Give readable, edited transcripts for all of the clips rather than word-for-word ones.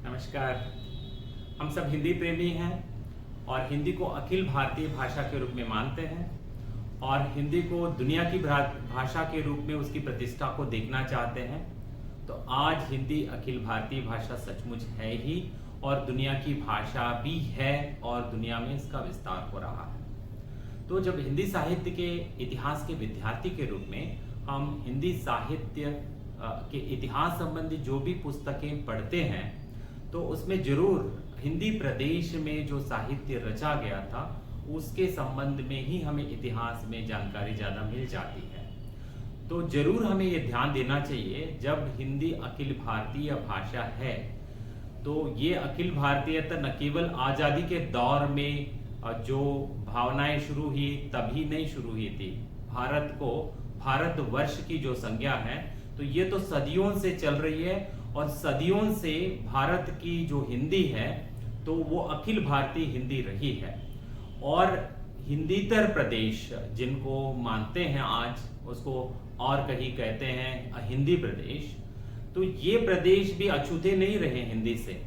नमस्कार। हम सब हिंदी प्रेमी हैं और हिंदी को अखिल भारतीय भाषा के रूप में मानते हैं और हिंदी को दुनिया की भाषा के रूप में उसकी प्रतिष्ठा को देखना चाहते हैं। तो आज हिंदी अखिल भारतीय भाषा सचमुच है ही और दुनिया की भाषा भी है और दुनिया में इसका विस्तार हो रहा है। तो जब हिंदी साहित्य के इतिहास के विद्यार्थी के रूप में हम हिंदी साहित्य के इतिहास संबंधी जो भी पुस्तकें पढ़ते हैं तो उसमें जरूर हिंदी प्रदेश में जो साहित्य रचा गया था उसके संबंध में ही हमें इतिहास में जानकारी ज़्यादा मिल जाती है। तो जरूर हमें ये ध्यान देना चाहिए, जब हिंदी अखिल भारतीय भाषा है तो ये अखिल भारतीयता न केवल आज़ादी के दौर में जो भावनाएं शुरू हुई तभी नहीं शुरू हुई थी। भारतवर्ष की जो संज्ञा है तो ये तो सदियों से चल रही है और सदियों से भारत की जो हिंदी है तो वो अखिल भारतीय हिंदी रही है। और हिंदीतर प्रदेश जिनको मानते हैं आज उसको और कहीं कहते हैं हिंदी प्रदेश, तो ये प्रदेश भी अछूते नहीं रहे हिंदी से।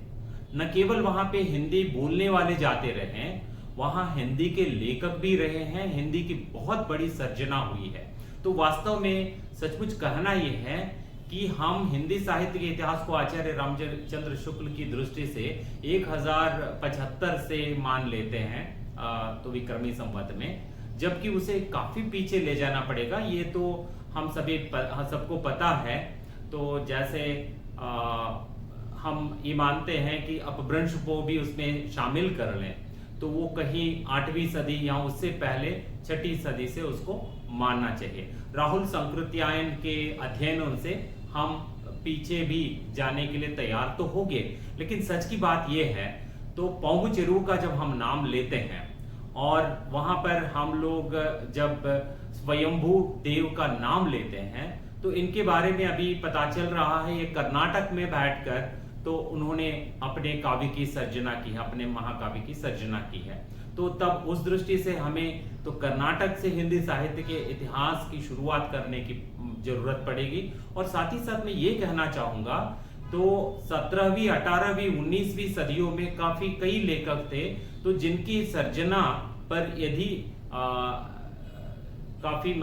न केवल वहां पे हिंदी बोलने वाले जाते रहे, वहां हिंदी के लेखक भी रहे हैं, हिंदी की बहुत बड़ी सर्जना हुई है। तो वास्तव में सचमुच कहना यह है कि हम हिंदी साहित्य के इतिहास को आचार्य रामचंद्र शुक्ल की दृष्टि से 1075 से मान लेते हैं तो विक्रमी संवत में, जबकि उसे काफी पीछे ले जाना पड़ेगा। ये तो हम सबको पता है। तो जैसे हम ये मानते हैं कि अपभ्रंश को भी उसमें शामिल कर लें तो वो कहीं 8वीं सदी या उससे पहले 6ठी सदी से उसको मानना चाहिए। राहुल संकृत्यायन के अध्ययनों से हम पीछे भी जाने के लिए तैयार तो होंगे, लेकिन सच की बात यह है तो पौंग चिरू का जब हम नाम लेते हैं और वहां पर हम लोग जब स्वयंभू देव का नाम लेते हैं तो इनके बारे में अभी पता चल रहा है। ये कर्नाटक में बैठकर तो उन्होंने अपने काव्य की सर्जना की है, अपने महाकाव्य की सर्जना की है। तो तब उस दृष्टि से हमें तो कर्नाटक से हिंदी साहित्य के इतिहास की शुरुआत करने की जरूरत पड़ेगी। और साथ ही साथ मैं ये कहना चाहूंगा तो 17वीं 18वीं 19वीं सदियों में काफी कई लेखक थे तो जिनकी सर्जना पर यदि काफी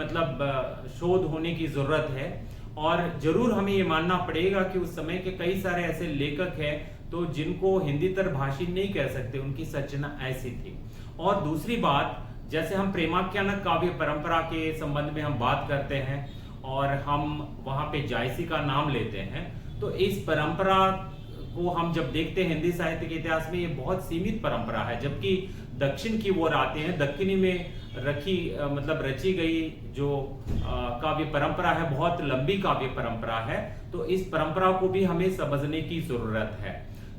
शोध होने की जरूरत है। और जरूर हमें ये मानना पड़ेगा कि उस समय के कई सारे ऐसे लेखक हैं तो जिनको हिंदीतर भाषी नहीं कह सकते, उनकी सर्जना ऐसी थी। और दूसरी बात, जैसे हम प्रेमाख्यानक काव्य परंपरा के संबंध में हम बात करते हैं और हम वहां पे जायसी का नाम लेते हैं तो इस परंपरा को हम जब देखते हैं हिंदी साहित्य के इतिहास में ये बहुत सीमित परंपरा है, जबकि दक्षिण की ओर आते हैं दक्षिणी में रची गई जो काव्य परंपरा है बहुत लंबी काव्य परंपरा है। तो इस परंपरा को भी हमें समझने की जरूरत है।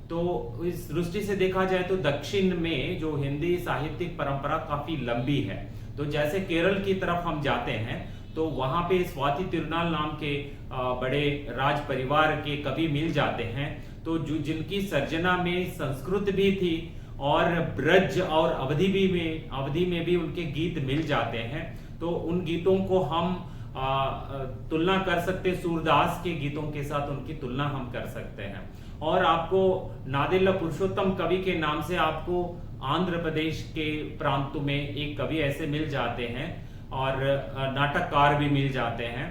तो इस दृष्टि से देखा जाए तो दक्षिण में जो हिंदी साहित्यिक परंपरा काफी लंबी है। तो जैसे केरल की तरफ हम जाते हैं तो वहां पे स्वाति तिरुनाल नाम के बड़े राज परिवार के कवि मिल जाते हैं तो जिनकी सर्जना में संस्कृत भी थी और ब्रज और अवधि में भी उनके गीत मिल जाते हैं। तो उन गीतों को हम तुलना कर सकते, सूरदास के गीतों के साथ उनकी तुलना हम कर सकते हैं। और आपको नादेला पुरुषोत्तम कवि के नाम से आपको आंध्र प्रदेश के प्रांतों में एक कवि ऐसे मिल जाते हैं और नाटककार भी मिल जाते हैं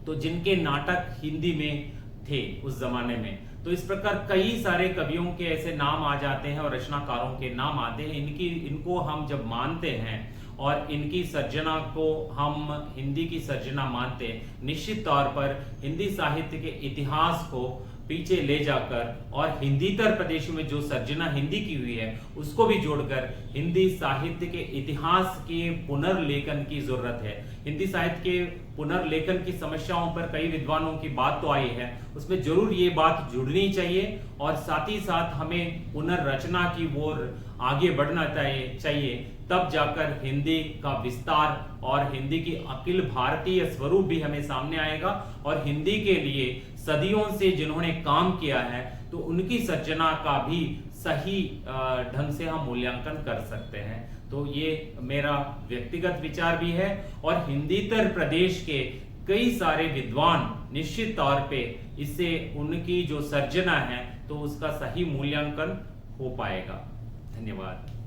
तो जिनके नाटक हिंदी में थे उस जमाने में। तो इस प्रकार कई सारे कवियों के ऐसे नाम आ जाते हैं और रचनाकारों के नाम आते हैं। इनको हम जब मानते हैं और इनकी सर्जना को हम हिंदी की सर्जना मानते हैं, निश्चित तौर पर हिंदी साहित्य के इतिहास को पीछे ले जाकर और हिंदीतर प्रदेशों में जो सर्जना हिंदी की हुई है उसको भी जोड़कर हिंदी साहित्य के इतिहास के पुनर्लेखन की जरूरत है। हिंदी साहित्य के पुनर्लेखन की समस्याओं पर कई विद्वानों की बात तो आई है, उसमें जरूर ये बात जुड़नी चाहिए और साथ ही साथ हमें पुनर्रचना की ओर आगे बढ़ना चाहिए। तब जाकर हिंदी का विस्तार और हिंदी की अखिल भारतीय स्वरूप भी हमें सामने आएगा और हिंदी के लिए सदियों से जिन्होंने काम किया है तो उनकी सर्जना का भी सही ढंग से हम मूल्यांकन कर सकते हैं। तो ये मेरा व्यक्तिगत विचार भी है और हिंदीतर प्रदेश के कई सारे विद्वान निश्चित तौर पे इससे उनकी जो सर्जना है तो उसका सही मूल्यांकन हो पाएगा। धन्यवाद।